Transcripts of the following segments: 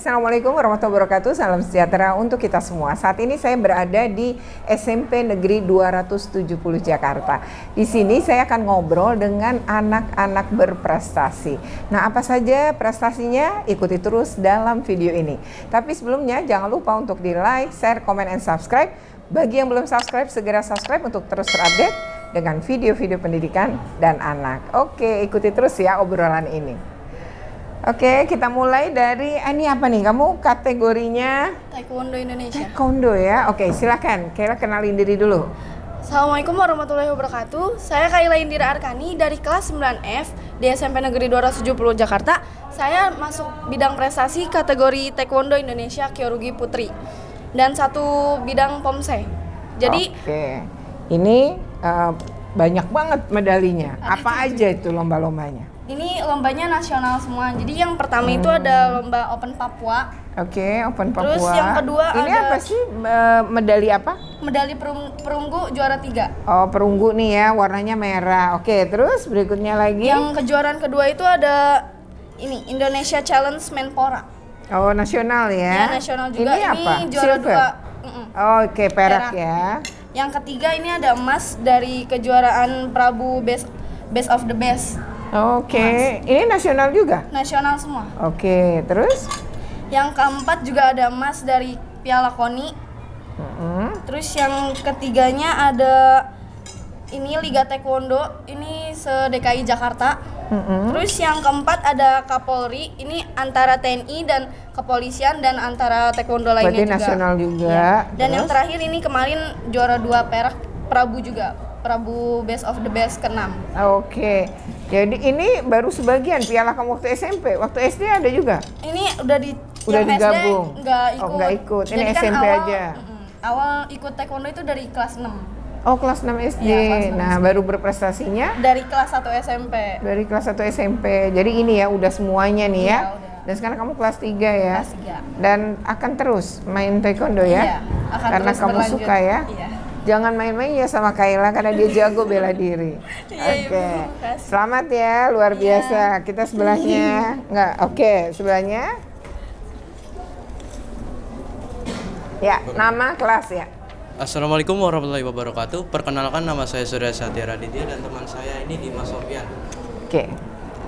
Assalamualaikum warahmatullahi wabarakatuh. Salam sejahtera untuk kita semua. Saat ini saya berada di SMP Negeri 270 Jakarta. Di sini saya akan ngobrol dengan anak-anak berprestasi. Nah, apa saja prestasinya? Ikuti terus dalam video ini. Tapi sebelumnya jangan lupa untuk di like, share, comment, and subscribe. Bagi yang belum subscribe, segera subscribe untuk terus terupdate dengan video-video pendidikan dan anak. Oke, ikuti terus ya obrolan ini. Oke, kita mulai dari ini apa nih? Kamu kategorinya Taekwondo Indonesia. Taekwondo ya. Oke, silakan. Kaila kenalin diri dulu. Assalamualaikum warahmatullahi wabarakatuh. Saya Kaila Indira Arkani dari kelas 9F di SMP Negeri 270 Jakarta. Saya masuk bidang prestasi kategori Taekwondo Indonesia Kyorugi Putri dan satu bidang Pomse. Jadi ini banyak banget medalinya. Apa aja itu lomba-lombanya? ini lombanya nasional semua. Jadi yang pertama itu ada lomba Open Papua. Oke, Open Papua. Terus yang kedua ini ada apa sih? Medali apa? Medali perunggu juara 3. Oh, perunggu nih ya, warnanya merah. Oke, terus berikutnya lagi. Yang kejuaraan kedua itu ada ini Indonesia Challenge Menpora. Oh, nasional ya. Ya, nasional juga. Ini apa? Juara Silver. 2. Oke, perak ya. Yang ketiga ini ada emas dari kejuaraan Prabu Best of the Best. Oke, ini nasional juga? Nasional semua. Oke, terus? Yang keempat juga ada emas dari Piala KONI. Terus yang ketiganya ada ini Liga Taekwondo, ini se-DKI Jakarta. Terus yang keempat ada Kapolri, ini antara TNI dan kepolisian dan antara taekwondo lainnya. Berarti juga. Nasional juga. Ya. Dan terus? yang terakhir ini kemarin juara 2 perak Prabu juga. Prabu Best of the Best ke-6. Oke. Jadi ini baru sebagian piala kamu waktu SMP. Waktu SD ada juga? Ini udah digabung. SD enggak ikut. Oh, enggak ikut. Ini jadi SMP kan aja. Awal ikut taekwondo itu dari kelas 6. Oh, kelas 6 SD. Ya, kelas 6 nah, SD. baru berprestasinya Dari kelas 1 SMP. dari kelas 1 SMP. Jadi ini ya udah semuanya nih ya. Iya, udah. Dan sekarang kamu kelas 3 ya. Kelas 3. Dan akan terus main taekwondo ya. Iya, akan Karena terus kamu berlanjut. suka ya. Iya. Jangan main-main ya sama Kaila karena dia jago bela diri. Iya, Oke. Ibu, makasih. Selamat ya, luar Iya. biasa. Kita sebelahnya. Enggak, oke, sebelahnya. Ya, nama kelas ya. Assalamualaikum warahmatullahi wabarakatuh. Perkenalkan, nama saya Surya Satya Raditya dan teman saya ini Dimas Sofian. Oke.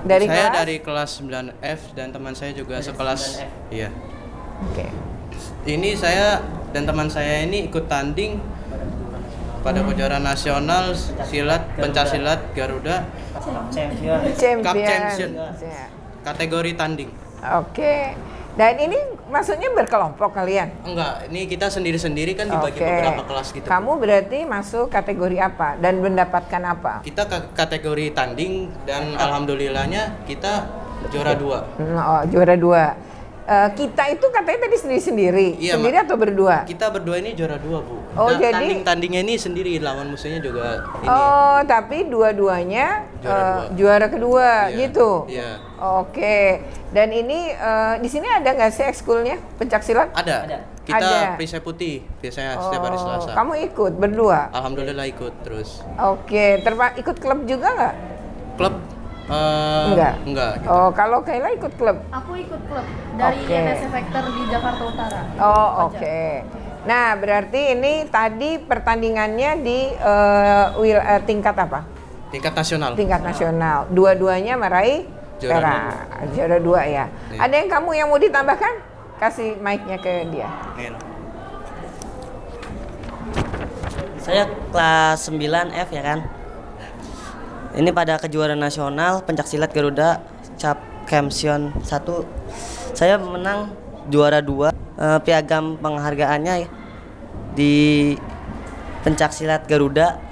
Dari Saya kelas? dari kelas 9F dan teman saya juga sekelas. Iya. Oke. Ini saya dan teman saya ini ikut tanding pada kejuaraan nasional silat pencaksilat Garuda Champion. Cup Champion. Ya. Kategori tanding. Oke. Dan ini maksudnya berkelompok kalian? Enggak, ini kita sendiri-sendiri kan dibagi beberapa kelas gitu. Kamu berarti masuk kategori apa dan mendapatkan apa? Kita kategori tanding dan alhamdulillahnya kita juara 2. Oh, juara 2. Kita itu katanya tadi sendiri-sendiri. Iya, sendiri atau berdua? Kita berdua ini juara 2, Bu. Oh, Dan jadi tandingnya ini sendiri, lawan musuhnya juga ini. Oh, tapi dua-duanya Juara juara kedua Iya, gitu. iya. Oke. Dan ini di sini ada nggak sih ekskulnya pencaksilat? Ada. Kita Ada. perisai putih biasanya setiap hari Selasa. Kamu ikut berdua? Alhamdulillah ikut terus. Oke. Ikut klub juga nggak? Klub Enggak. Gitu. Oh, kalau Kaila ikut klub? Aku ikut klub dari Oke. NS Vector di Jakarta Utara. Oh, oke. Nah, berarti ini tadi pertandingannya di tingkat apa? Tingkat nasional. Tingkat nasional. Dua-duanya meraih Juara perak. Juara 2 ya. Iya. Ada yang kamu yang mau ditambahkan? Kasih mic-nya ke dia. Nih. Saya kelas 9F ya kan. Ini pada kejuaraan nasional pencaksilat Garuda Cup Champion 1. Saya menang juara 2. Piagam penghargaannya ya, di pencaksilat Garuda.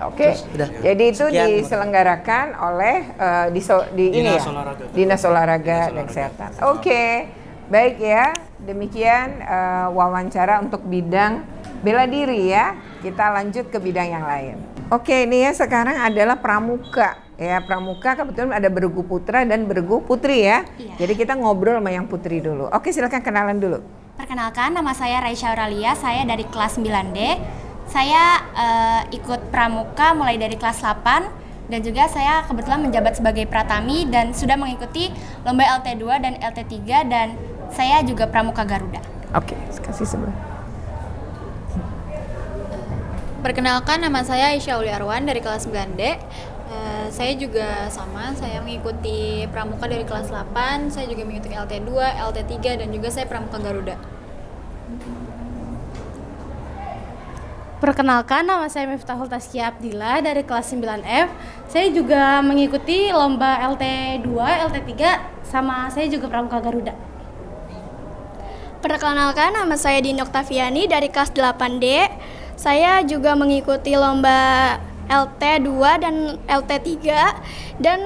Oke. Udah. Jadi itu Sekian. diselenggarakan oleh Dinas Olahraga. Dinas Olahraga dan Kesehatan. Oke. Baik ya. Demikian wawancara untuk bidang bela diri ya. Kita lanjut ke bidang yang lain. Oke, ini ya sekarang adalah pramuka. Ya, pramuka kebetulan ada bergu putra dan bergu putri ya. Iya. Jadi kita ngobrol sama yang putri dulu. Oke, silakan kenalan dulu. Perkenalkan, nama saya Raisya Auralia, saya dari kelas 9D. Saya ikut pramuka mulai dari kelas 8 dan juga saya kebetulan menjabat sebagai pratami dan sudah mengikuti lomba LT2 dan LT3 dan Saya juga Pramuka Garuda. Oke, kasih sebelah. Perkenalkan, nama saya Aisyah Uliarwan dari kelas 9D. Saya juga sama, saya mengikuti Pramuka dari kelas 8. Saya juga mengikuti LT2, LT3, dan juga saya Pramuka Garuda. Perkenalkan, nama saya Miftahul Taskia Abdillah dari kelas 9F. Saya juga mengikuti lomba LT2, LT3, sama saya juga Pramuka Garuda. Perkenalkan, nama saya Dini Oktaviani dari kelas 8D. Saya juga mengikuti lomba LT2 dan LT3 dan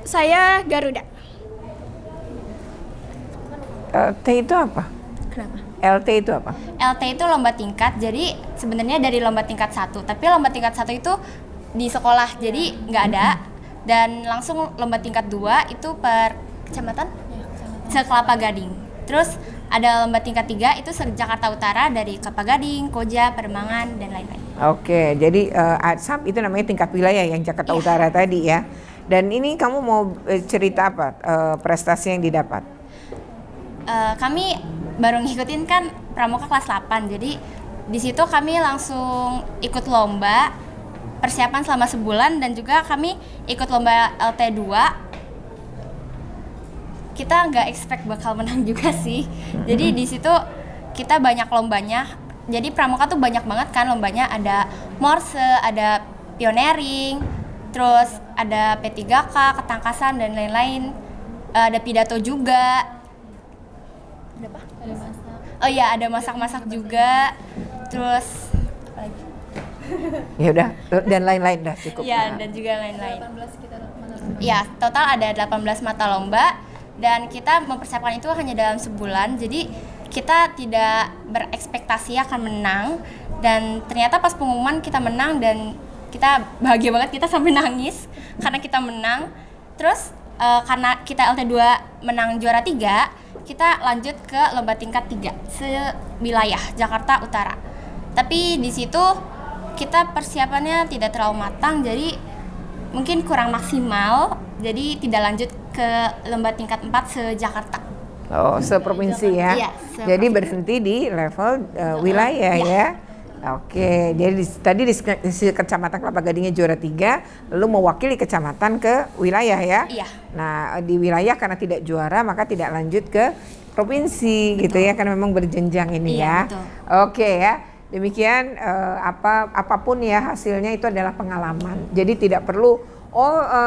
saya Garuda. LT itu apa? Kenapa? LT itu apa? LT itu lomba tingkat, jadi sebenarnya dari lomba tingkat 1, tapi lomba tingkat 1 itu di sekolah, jadi nggak ada. Dan langsung lomba tingkat 2 itu per kecamatan? Se-Kelapa Gading. Terus ada lomba tingkat 3 itu se-Jakarta Utara dari Kelapa Gading, Koja, Pademangan, dan lain-lain. Oke, jadi ADSAP itu namanya tingkat wilayah yang Jakarta Utara tadi ya. Dan ini kamu mau cerita apa prestasi yang didapat? Kami baru ngikutin kan Pramuka kelas 8, jadi di situ kami langsung ikut lomba persiapan selama sebulan, dan juga kami ikut lomba LT2. Kita nggak expect bakal menang juga sih. Jadi di situ kita banyak lombanya. Jadi Pramuka tuh banyak banget kan lombanya, ada morse, ada pioneering, terus ada P3K, ketangkasan, dan lain-lain. Ada pidato juga. Ada apa? Ada masak. Oh iya, ada masak-masak juga. Terus apa lagi? Ya udah, dan lain-lain dah cukup. Iya, dan juga lain-lain. Ya, total ada 18 mata lomba, dan kita mempersiapkan itu hanya dalam sebulan. Jadi kita tidak berekspektasi akan menang, dan ternyata pas pengumuman kita menang, dan kita bahagia banget, kita sampai nangis karena kita menang. Terus karena kita LT2 menang juara 3, kita lanjut ke lomba tingkat 3 se-wilayah Jakarta Utara. Tapi di situ kita persiapannya tidak terlalu matang, jadi mungkin kurang maksimal, jadi tidak lanjut ke lomba tingkat 4 se-Jakarta. Oh, seprovinsi ya? Iya, Jadi berhenti di level wilayah ya? Oke, jadi tadi di Kecamatan Kelapa Gadingnya juara 3, lalu mewakili kecamatan ke wilayah ya? Iya. Nah, di wilayah karena tidak juara maka tidak lanjut ke provinsi gitu ya, karena memang berjenjang ini Iya, ya. betul. Oke ya. Demikian apapun ya hasilnya itu adalah pengalaman. Jadi tidak perlu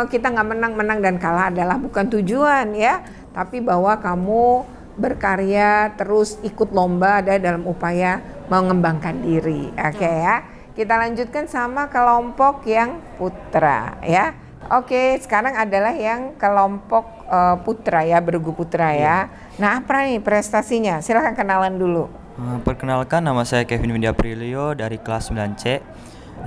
kita nggak menang dan kalah adalah bukan tujuan ya, tapi bahwa kamu berkarya terus ikut lomba ada dalam upaya mengembangkan diri. Oke ya. Kita lanjutkan sama kelompok yang putra ya. Oke, sekarang adalah yang kelompok putra ya, bergu putra ya. Nah, apa nih prestasinya? Silahkan kenalan dulu. Perkenalkan, nama saya Kevin Windia Prilio dari kelas 9C.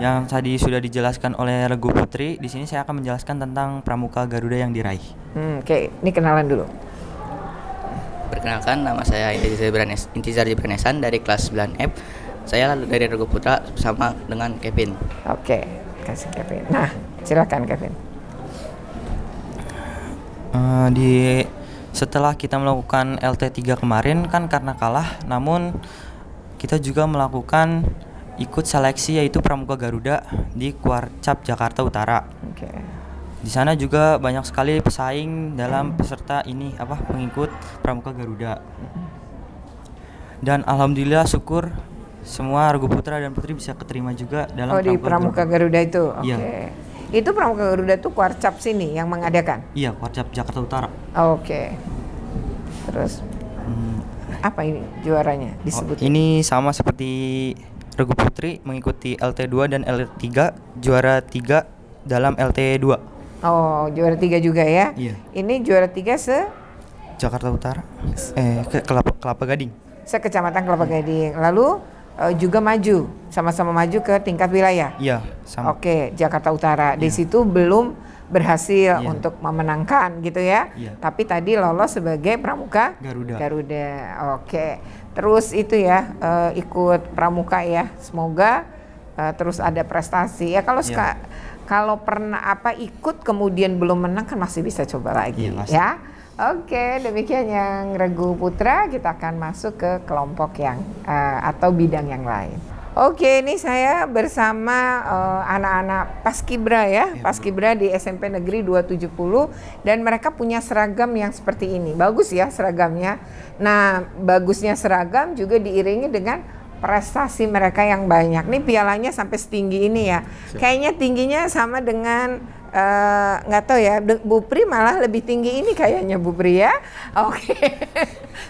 Yang tadi sudah dijelaskan oleh Regu Putri, di sini saya akan menjelaskan tentang Pramuka Garuda yang diraih. Oke, ini kenalan dulu. Perkenalkan, nama saya Intizar Jibranesan dari kelas 9F. Saya dari Regu Putra bersama dengan Kevin. Oke, kasih Kevin. Nah, silakan Kevin. Setelah kita melakukan LT3 kemarin kan karena kalah, namun kita juga melakukan ikut seleksi yaitu Pramuka Garuda di Kuarcap Jakarta Utara. Oke. Di sana juga banyak sekali pesaing dalam peserta ini pengikut Pramuka Garuda. Dan alhamdulillah syukur semua Regu Putra dan Putri bisa keterima juga dalam di Pramuka Garuda itu. Oke. Iya. Itu Pramuka Garuda itu Kuarcap sini yang mengadakan. Iya, Kuarcap Jakarta Utara. Oke. Terus apa ini juaranya disebut? Ini sama seperti Regu Putri mengikuti LT2 dan LT3, juara 3 dalam LT2. Oh, juara 3 juga ya? Iya. Ini juara 3 Jakarta Utara. Kelapa Gading. Kecamatan Kelapa Gading. Lalu juga maju, sama-sama maju ke tingkat wilayah. Iya, sama. Oke, Jakarta Utara. Di Iya. situ belum berhasil Iya. untuk memenangkan gitu ya. Iya. Tapi tadi lolos sebagai Pramuka Garuda. Oke. Terus itu ya ikut Pramuka ya. Semoga terus ada prestasi ya. Kalau kalau pernah ikut kemudian belum menang kan masih bisa coba lagi ya. Oke, demikian yang Regu Putra, kita akan masuk ke kelompok yang atau bidang yang lain. Oke, ini saya bersama anak-anak Paskibra ya, Paskibra di SMP Negeri 270 dan mereka punya seragam yang seperti ini. Bagus ya seragamnya. Nah, bagusnya seragam juga diiringi dengan prestasi mereka yang banyak. Nih pialanya sampai setinggi ini ya. Kayaknya tingginya sama dengan nggak tahu ya, Bu Pri malah lebih tinggi ini kayaknya Bu Pri ya. Oke.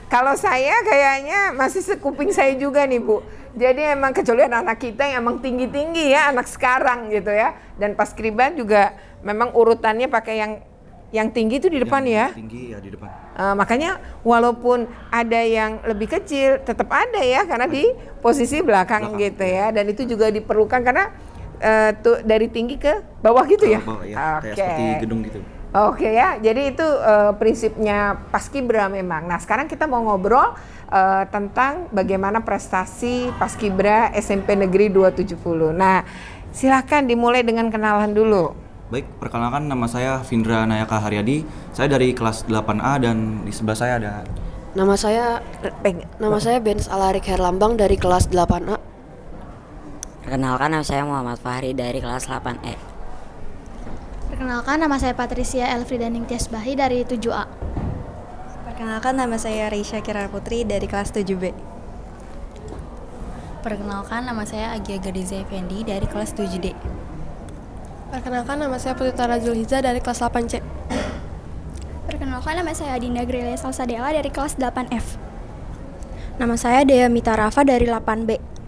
Kalau saya kayaknya masih sekuping saya juga nih Bu. Jadi emang kecuali anak kita yang emang tinggi-tinggi ya, anak sekarang gitu ya. Dan Paskibra juga memang urutannya pakai yang tinggi itu di depan ya. Tinggi ya di depan. Makanya walaupun ada yang lebih kecil tetap ada ya, karena di posisi belakang gitu ya. Dan itu juga diperlukan karena tuh dari tinggi ke bawah gitu ya. Bawah, ya. Kayak seperti gedung gitu. Oke ya, jadi itu prinsipnya Paskibra memang. Nah sekarang kita mau ngobrol tentang bagaimana prestasi Paskibra SMP Negeri 270. Nah silakan dimulai dengan kenalan dulu. Baik, perkenalkan nama saya Vindra Nayaka Haryadi. Saya dari kelas 8A dan di sebelah saya ada Nama saya Benz Alarik Herlambang dari kelas 8A. Perkenalkan, nama saya Muhammad Fahri dari kelas 8E. Perkenalkan, nama saya Patricia Elfrida Ningtyas Bahi dari 7A. Perkenalkan, nama saya Reisha Kira Putri dari kelas 7B. Perkenalkan, nama saya Agia Gadiza Effendi dari kelas 7D. Perkenalkan, nama saya Putri Tara Zulhiza dari kelas 8C. Perkenalkan, nama saya Adinda Grelia Salsadela dari kelas 8F. Nama saya Dea Mita Rafa dari 8B.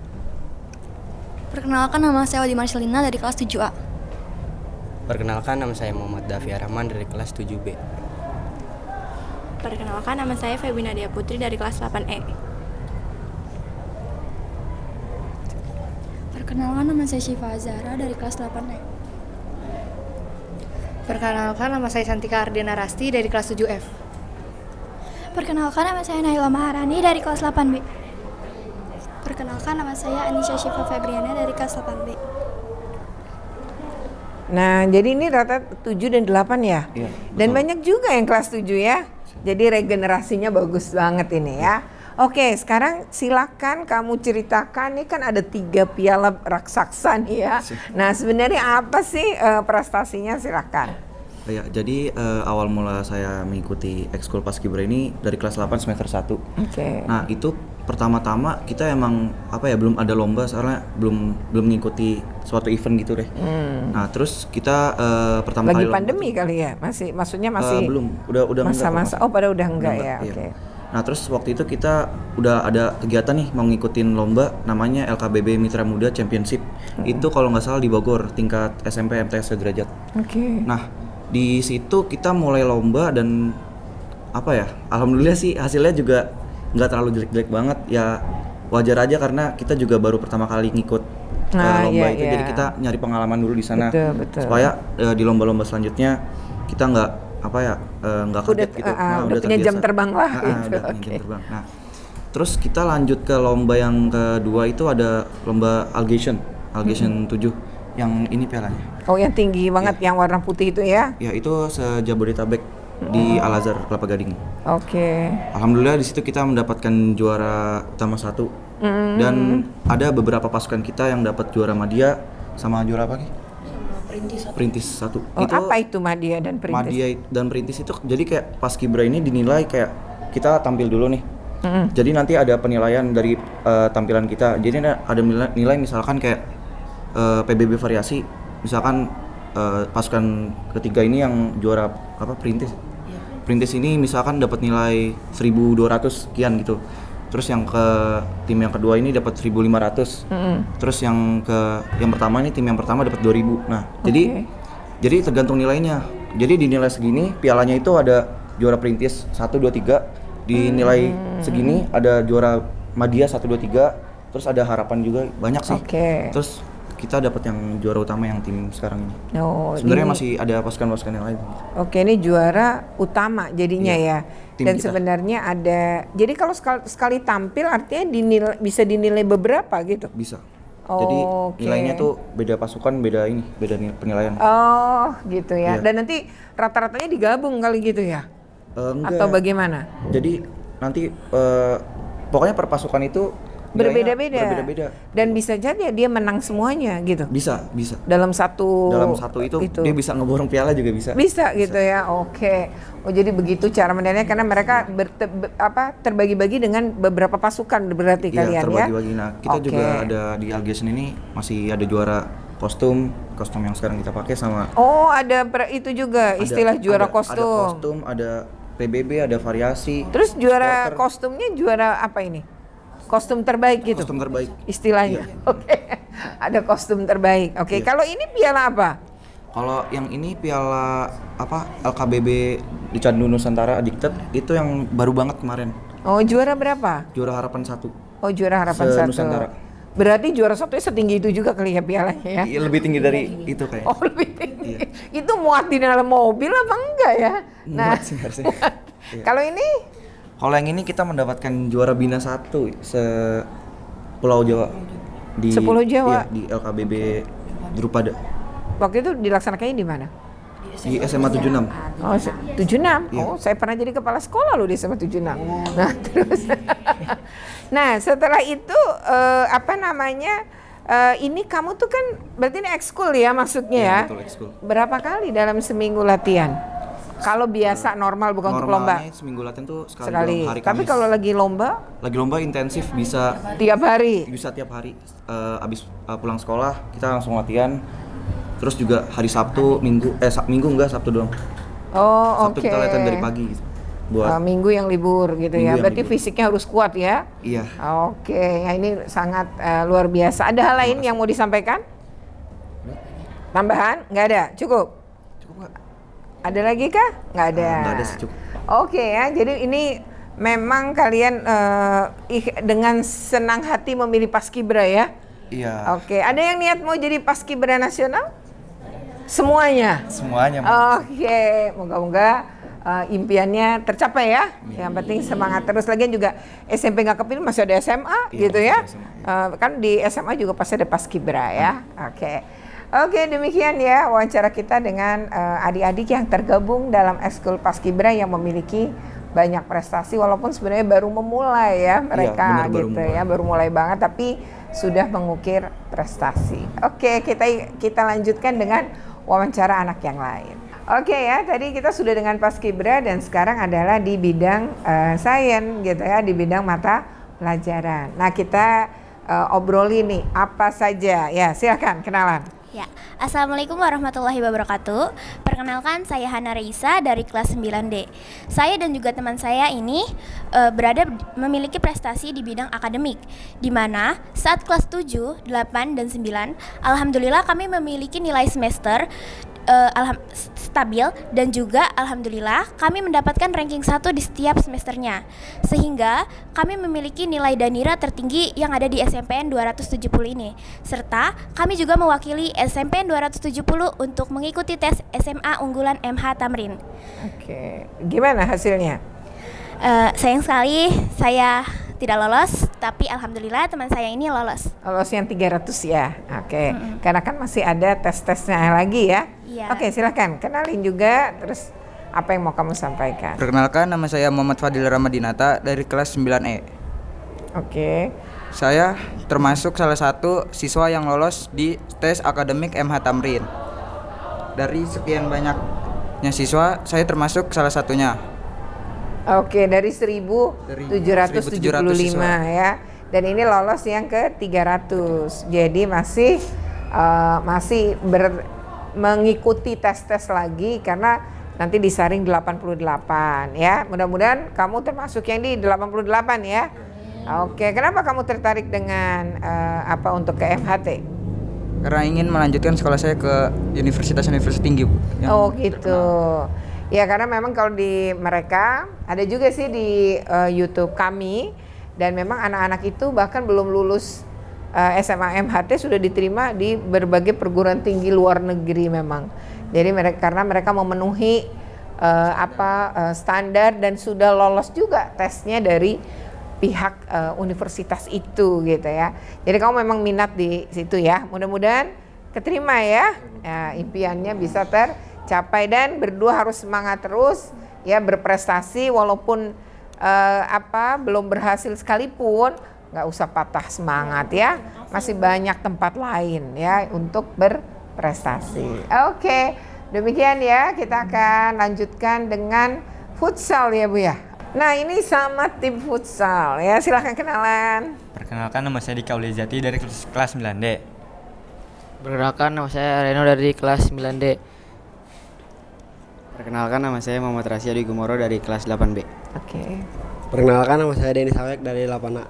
Perkenalkan, nama saya Wadi Marcelina dari kelas 7A. Perkenalkan, nama saya Muhammad Dafi Rahman dari kelas 7B. Perkenalkan, nama saya Febi Nadia Putri dari kelas 8E. Perkenalkan, nama saya Syifa Azhara dari kelas 8E. Perkenalkan, nama saya Santika Ardena Rasti dari kelas 7F. Perkenalkan, nama saya Naila Maharani dari kelas 8B. Perkenalkan, nama saya Anisha Syifa Febriana dari kelas 8B. Nah, jadi ini rata 7 dan 8 ya? Iya, dan betul. banyak juga yang kelas 7 ya. Jadi regenerasinya bagus banget ini ya. Oke, sekarang silakan kamu ceritakan, ini kan ada 3 piala raksasa nih ya. Nah, sebenarnya apa sih prestasinya, silakan. Ya, jadi awal mula saya mengikuti ekskul Paskibra ini dari kelas 8 semester 1. Oke. Nah, itu pertama-tama kita emang belum ada lomba soalnya belum mengikuti suatu event gitu deh. Nah, terus kita pertama lagi kali pandemi kali ya? Maksudnya masih belum, udah masa-masa. Oh, pada udah enggak ya. Iya. Oke. Nah, terus waktu itu kita udah ada kegiatan nih mau ngikutin lomba namanya LKBB Mitra Muda Championship. Itu kalau nggak salah di Bogor, tingkat SMP MTS sederajat. Oke. Nah, di situ kita mulai lomba dan alhamdulillah sih hasilnya juga nggak terlalu jelek-jelek banget ya, wajar aja karena kita juga baru pertama kali ngikut lomba itu. Jadi kita nyari pengalaman dulu di sana, betul. supaya di lomba-lomba selanjutnya kita nggak kaget gitu. Udah punya jam terbang lah gitu. Udah punya jam terbang. Nah, terus kita lanjut ke lomba yang kedua, itu ada lomba Algation 7 yang ini pialanya. Oh, yang tinggi banget yang warna putih itu ya? Ya, itu se-Jabodetabek di Al Azhar Kelapa Gading. Oke. Alhamdulillah di situ kita mendapatkan juara utama 1. Dan ada beberapa pasukan kita yang dapat juara Madya sama juara apa lagi? Perintis 1. Oh, itu apa itu Madya dan Perintis? Madya dan Perintis itu jadi kayak Paskibra ini dinilai kayak kita tampil dulu nih. Jadi nanti ada penilaian dari tampilan kita. Jadi ada nilai misalkan kayak PBB variasi, misalkan pasukan ketiga ini yang juara Perintis. Perintis ini misalkan dapat nilai 1.200 sekian gitu. Terus yang tim yang kedua ini dapat 1.500. Terus yang pertama ini tim yang pertama dapat 2.000. Nah, jadi tergantung nilainya. Jadi di nilai segini pialanya itu ada juara Perintis 1 2 3, di nilai segini ada juara Madya 1 2 3, terus ada harapan juga, banyak sih. Terus kita dapat yang juara utama yang tim sekarang ini. Sebenarnya masih ada pasukan-pasukan yang lain. Oke, ini juara utama jadinya ya. Dan kita. Sebenarnya ada. Jadi kalau sekali tampil artinya bisa dinilai beberapa gitu. Bisa. Jadi Oke. nilainya tuh beda pasukan, beda penilaian. Oh, gitu ya. Iya. Dan nanti rata-ratanya digabung kali gitu ya? Enggak. Atau bagaimana? Jadi nanti pokoknya per pasukan itu nilainya Berbeda-beda. Dan bisa jadi dia menang semuanya gitu. Bisa. Dalam satu itu dia bisa ngeborong piala juga bisa. Bisa gitu ya. Oke. Oh, jadi begitu cara menilainya karena mereka terbagi-bagi dengan beberapa pasukan berarti Iya, kalian ya. terbagi-bagi. Nah, kita Oke. juga ada di Algiation ini masih ada juara kostum yang sekarang kita pakai sama Oh, ada itu juga istilah juara ada kostum. Ada kostum, ada PBB, ada variasi. Terus juara kostumnya juara apa ini? Kostum terbaik gitu. Kostum terbaik. Istilahnya. Iya. Oke. Ada kostum terbaik. Oke. Iya. Kalau ini piala apa? Kalau yang ini piala LKBB di Candu Nusantara Addicted itu yang baru banget kemarin. Oh, juara berapa? Juara harapan 1. Oh, juara harapan 1. Nusantara. Berarti juara 1 setinggi itu juga kali ya pialanya ya? Iya, lebih tinggi dari itu kayaknya. Oh, lebih tinggi. Itu muat di dalam mobil apa enggak ya? Muat sih harusnya. Iya. Kalau ini? Kalau yang ini kita mendapatkan juara bina 1 Pulau Jawa di Sepuluh Jawa? Iya, di LKBB Drupada. Waktu itu dilaksanakannya di mana? Di SMA 76. Oh, 76? Iya. Oh, saya pernah jadi kepala sekolah loh di SMA 76. Nah, terus. Nah, setelah itu ini kamu tuh kan berarti ini ekskul ya maksudnya ya? Betul, ekskul. Berapa kali dalam seminggu latihan? Kalau biasa normal bukan untuk lomba? Normalnya seminggu latihan tuh Sekali. dalam hari Tapi Kamis. kalau lagi lomba? Lagi lomba intensif bisa tiap hari. Bisa tiap hari. Abis pulang sekolah kita langsung latihan. Terus juga hari Sabtu, Minggu enggak, Sabtu doang. Oh, Sabtu oke. kita latihan dari pagi gitu. Buat Minggu yang libur gitu ya. Minggu yang Berarti libur. fisiknya harus kuat ya? Iya. Oke, ya ini sangat luar biasa. Ada hal lain yang mau disampaikan? Tambahan? Nggak ada? Cukup? Ada lagi kah? Nggak ada. Nggak ada sih, cukup. Oke ya, jadi ini memang kalian dengan senang hati memilih Paskibra ya? Iya. Oke, ada yang niat mau jadi Paskibra nasional? Semuanya? Semuanya. Oke, moga-moga impiannya tercapai ya. Yang penting semangat terus. Lagian juga SMP nggak kepilih masih ada SMA gitu ya. Kan di SMA juga pasti ada Paskibra ya. Oke, demikian ya wawancara kita dengan adik-adik yang tergabung dalam ekskul Paskibra yang memiliki banyak prestasi walaupun sebenarnya baru memulai ya mereka benar, gitu ya, baru mulai banget tapi sudah mengukir prestasi. Oke, kita lanjutkan dengan wawancara anak yang lain. Oke ya, tadi kita sudah dengan Paskibra dan sekarang adalah di bidang sains gitu ya, di bidang mata pelajaran. Nah, kita obrolin nih apa saja ya, silakan kenalan. Ya, Assalamualaikum warahmatullahi wabarakatuh. Perkenalkan, saya Hana Reisa dari kelas 9D. Saya dan juga teman saya ini memiliki prestasi di bidang akademik, di mana saat kelas 7, 8, dan 9, alhamdulillah kami memiliki nilai semester stabil dan juga alhamdulillah kami mendapatkan ranking 1 di setiap semesternya, sehingga kami memiliki nilai danira tertinggi yang ada di SMPN 270 ini, serta kami juga mewakili SMPN 270 untuk mengikuti tes SMA unggulan MH Tamrin. Oke, gimana hasilnya? Sayang sekali saya tidak lolos, tapi alhamdulillah teman saya ini lolos. Lolos yang 300 ya. Oke. Karena kan masih ada tes-tesnya lagi ya. Iya. Oke, silakan kenalin juga terus apa yang mau kamu sampaikan. Perkenalkan, nama saya Muhammad Fadil Ramadinata dari kelas 9E. Oke. Saya termasuk salah satu siswa yang lolos di tes akademik MH Tamrin. Dari sekian banyaknya siswa, saya termasuk salah satunya. Oke, dari 1.775 ya. Dan ini lolos yang ke 300. Jadi masih mengikuti tes-tes lagi karena nanti disaring 88 ya. Mudah-mudahan kamu termasuk yang di 88 ya. Oke, kenapa kamu tertarik dengan untuk ke MHT? Karena ingin melanjutkan sekolah saya ke universitas-universitas tinggi, Bu. Oh gitu. Ya karena memang kalau di mereka ada juga sih di YouTube kami dan memang anak-anak itu bahkan belum lulus SMA MHT sudah diterima di berbagai perguruan tinggi luar negeri memang. Jadi karena mereka memenuhi standar dan sudah lolos juga tesnya dari pihak universitas itu gitu ya. Jadi kamu memang minat di situ ya. Mudah-mudahan keterima ya. Impiannya bisa tercapai dan berdua harus semangat terus ya, berprestasi walaupun belum berhasil sekalipun, nggak usah patah semangat ya. Masih banyak tempat lain ya untuk berprestasi. Oke, demikian ya, kita akan lanjutkan dengan futsal ya Bu ya. Nah ini sama tim futsal ya, silahkan kenalan. Perkenalkan, nama saya Dika Ulizati dari kelas 9D. Perkenalkan, nama saya Reno dari kelas 9D. Perkenalkan, nama saya Muhammad Rasya di Gumoro dari kelas 8B. Oke. Perkenalkan, nama saya Denny Sawek dari 8A.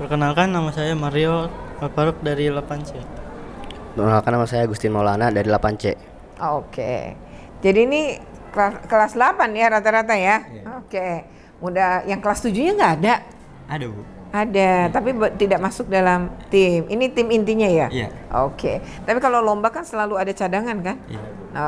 Perkenalkan, nama saya Mario Alparuk dari 8C. Perkenalkan, nama saya Agustin Maulana dari 8C. Oke. Jadi ini kelas 8 ya rata-rata ya. Oke. Mudah, yang kelas 7-nya nggak ada? Ada Bu. Ada, tapi tidak masuk dalam tim. Ini tim intinya ya? Iya. Oke. Tapi kalau lomba kan selalu ada cadangan kan? Iya.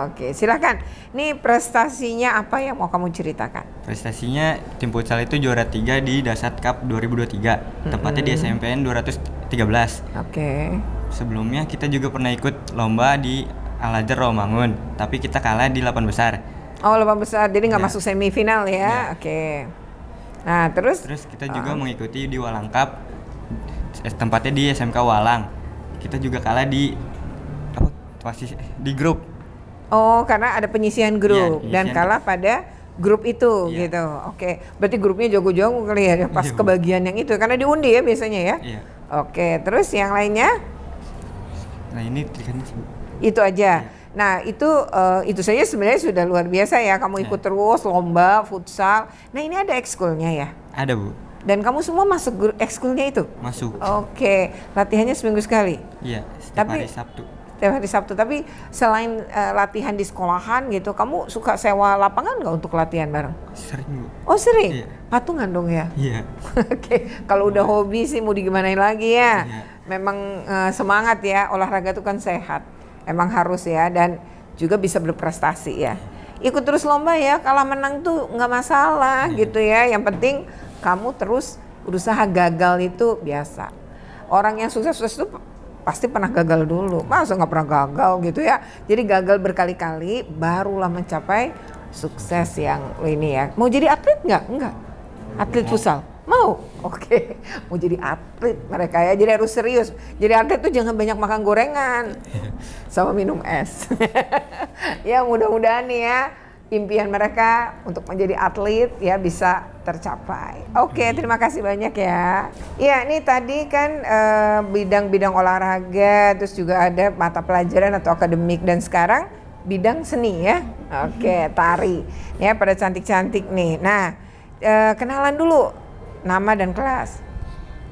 Oke, silakan. Ini prestasinya apa yang mau kamu ceritakan? Prestasinya tim futsal itu juara 3 di Dasat Cup 2023. Tepatnya di SMPN 213. Oke. Sebelumnya kita juga pernah ikut lomba di Al-Azhar Rawamangun, tapi kita kalah di 8 besar. Oh, 8 besar. Jadi nggak masuk semifinal ya? Oke. Nah, terus kita juga mengikuti di Walang Cup, tempatnya di SMK Walang. Kita juga kalah di grup. Oh, karena ada penyisihan grup dan penyisihan kalah pada grup itu gitu. Oke. Berarti grupnya jago-jago kali ya pas kebagian yang itu karena diundi ya biasanya ya. Iya. Oke, terus yang lainnya? Nah, ini itu aja. Nah itu saja sebenarnya sudah luar biasa ya, kamu ikut terus lomba futsal. Nah ini ada ekskulnya ya? Ada Bu. Dan kamu semua masuk ekskulnya itu? Masuk. Oke, latihannya seminggu sekali? Iya, setiap hari Sabtu. Setiap hari Sabtu, tapi selain latihan di sekolahan gitu, kamu suka sewa lapangan nggak untuk latihan bareng? Sering Bu. Oh sering? Iya. Patungan dong ya? Iya. Oke, kalau udah hobi sih mau digimanain lagi ya? Iya. Memang semangat ya, olahraga itu kan sehat. Emang harus ya, dan juga bisa berprestasi ya. Ikut terus lomba ya, kalah menang tuh nggak masalah gitu ya. Yang penting kamu terus berusaha, gagal itu biasa. Orang yang sukses-sukses itu pasti pernah gagal dulu. Masa nggak pernah gagal gitu ya. Jadi gagal berkali-kali barulah mencapai sukses yang ini ya. Mau jadi atlet nggak? Enggak. Atlet futsal? Mau? Oke. Mau jadi atlet mereka ya, jadi harus serius. Jadi atlet tuh jangan banyak makan gorengan sama minum es. Ya mudah-mudahan nih ya impian mereka untuk menjadi atlet ya bisa tercapai. Oke, terima kasih banyak ya. Ya ini tadi kan bidang-bidang olahraga, terus juga ada mata pelajaran atau akademik, dan sekarang bidang seni ya. Oke, tari. Ya pada cantik-cantik nih. Nah, kenalan dulu. Nama dan kelas.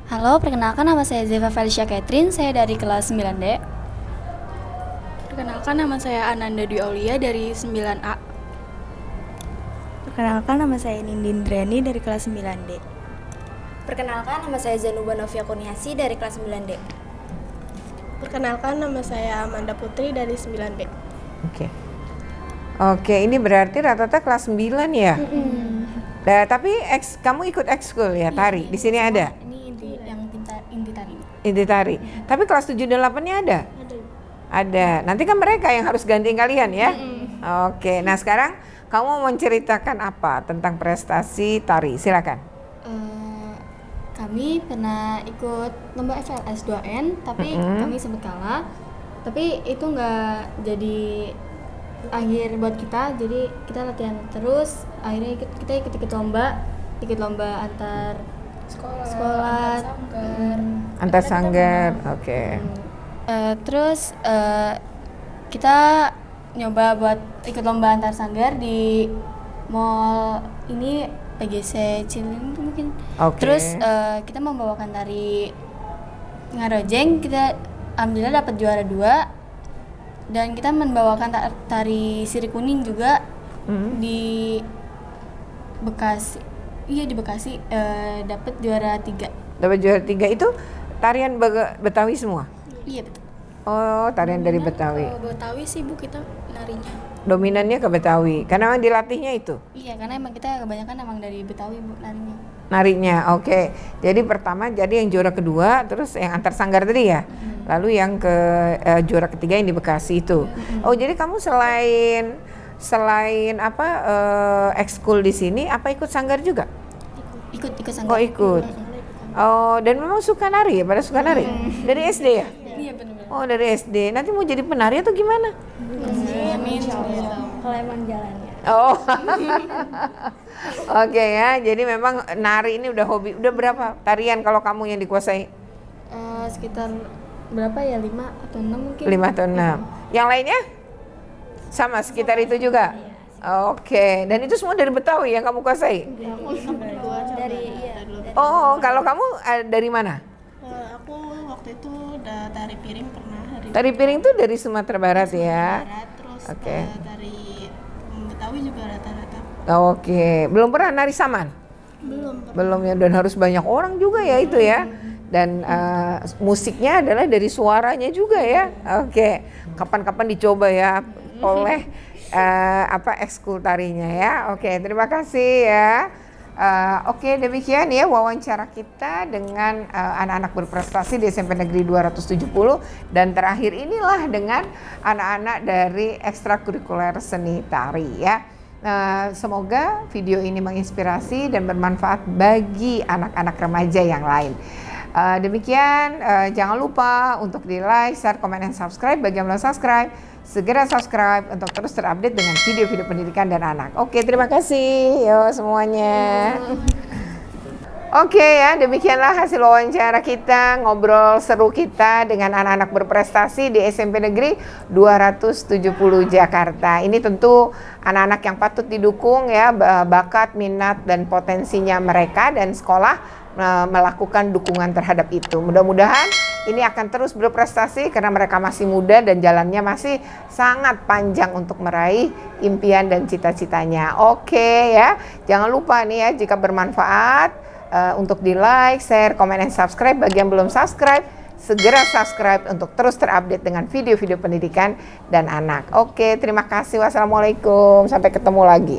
Halo, perkenalkan nama saya Zeva Felicia Catherine, saya dari kelas 9D. Perkenalkan nama saya Ananda Dwi Aulia dari 9A. Perkenalkan nama saya Nindin Drani dari kelas 9D. Perkenalkan nama saya Zanuba Novia Kurniasi dari kelas 9D. Perkenalkan nama saya Amanda Putri dari 9B. Oke, ini berarti rata-rata kelas 9 ya? Nah, tapi kamu ikut ekskul ya, tari? Di sini ada? Ini yang inti tari. Inti tari. Tapi kelas 7 dan 8-nya ada? Ada. Nanti kan mereka yang harus gantiin kalian ya? Oke, nah sekarang kamu mau menceritakan apa tentang prestasi tari? Silakan. Kami pernah ikut lomba FLS 2N, tapi kami sempat kalah. Tapi itu nggak jadi akhir buat kita, jadi kita latihan terus. Akhirnya kita ikut lomba antar sekolah antar sanggar. Oke. Terus kita nyoba buat ikut lomba antar sanggar di mall ini PGC Cilin mungkin. Terus kita membawakan tari ngarojeng, kita alhamdulillah dapat juara 2. Dan kita membawakan tari sirip kuning juga di Bekasi. Iya di Bekasi, dapat juara 3. Dapat juara 3 itu tarian Betawi semua? Iya betul. Oh, tarian dari Betawi. Betawi sih Bu kita narinya. Dominannya ke Betawi, karena memang dilatihnya itu? Iya, karena emang kita kebanyakan emang dari Betawi Bu narinya. Narinya, oke. Jadi pertama jadi yang juara kedua, terus yang antar sanggar tadi ya. Lalu yang ke juara ketiga yang di Bekasi itu. Oh, jadi kamu selain apa ekskul di sini, apa ikut sanggar juga? Ikut sanggar. Oh, ikut. Oh, dan memang suka nari ya? Pada suka nari? Dari SD ya? Iya benar. Oh, dari SD. Nanti mau jadi penari atau gimana? Amin. Kalau emang jalannya. Oh, oke ya. Jadi memang nari ini udah hobi. Udah berapa tarian kalau kamu yang dikuasai? Sekitar berapa ya? 5 atau 6 mungkin. 5 atau 6. Yang lainnya? Sama sekitar itu juga? Oke. Dan itu semua dari Betawi yang kamu kuasai? Oh, kalau kamu dari mana? Aku waktu itu udah tari piring pernah. Tari piring tuh dari Sumatera Barat ya? Terus Oke. dari Betawi juga rata-rata. Oke, belum pernah nari saman? Belum ya, dan harus banyak orang juga ya itu ya. Dan musiknya adalah dari suaranya juga ya. Oke, kapan-kapan dicoba ya oleh ekskul tarinya ya. Oke, terima kasih ya. Oke, demikian ya wawancara kita dengan anak-anak berprestasi di SMP Negeri 270, dan terakhir inilah dengan anak-anak dari ekstrakurikuler seni tari ya. Semoga video ini menginspirasi dan bermanfaat bagi anak-anak remaja yang lain. Demikian, jangan lupa untuk di like, share, komen, dan subscribe. Bagi yang belum subscribe, segera subscribe untuk terus terupdate dengan video-video pendidikan dan anak. Oke, terima kasih yo semuanya. Oke ya, demikianlah hasil wawancara kita, ngobrol seru kita dengan anak-anak berprestasi di SMP Negeri 270 Jakarta. Ini tentu anak-anak yang patut didukung ya, bakat, minat, dan potensinya mereka, dan sekolah melakukan dukungan terhadap itu. Mudah-mudahan ini akan terus berprestasi karena mereka masih muda dan jalannya masih sangat panjang untuk meraih impian dan cita-citanya. Oke ya, jangan lupa nih ya, jika bermanfaat untuk di like, share, komen, dan subscribe. Bagi yang belum subscribe, segera subscribe untuk terus terupdate dengan video-video pendidikan dan anak. Oke, terima kasih. Wassalamualaikum. Sampai ketemu lagi.